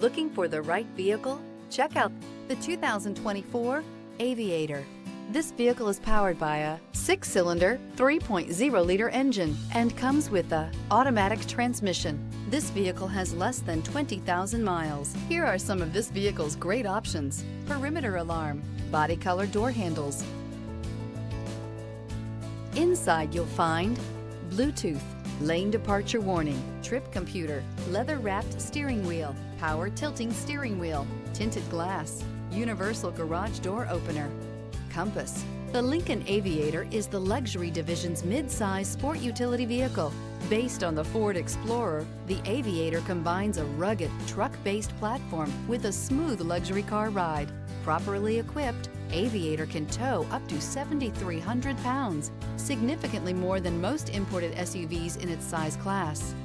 Looking for the right vehicle? Check out the 2024 Aviator. This vehicle is powered by a 6-cylinder, 3.0-liter engine and comes with a automatic transmission. This vehicle has less than 20,000 miles. Here are some of this vehicle's great options: perimeter alarm, body color door handles. Inside you'll find Bluetooth, lane departure warning, trip computer, leather-wrapped steering wheel, power tilting steering wheel, tinted glass, universal garage door opener, compass. The Lincoln Aviator is the luxury division's mid-size sport utility vehicle. Based on the Ford Explorer, the Aviator combines a rugged, truck-based platform with a smooth luxury car ride. Properly equipped, Aviator can tow up to 7,300 pounds, significantly more than most imported SUVs in its size class.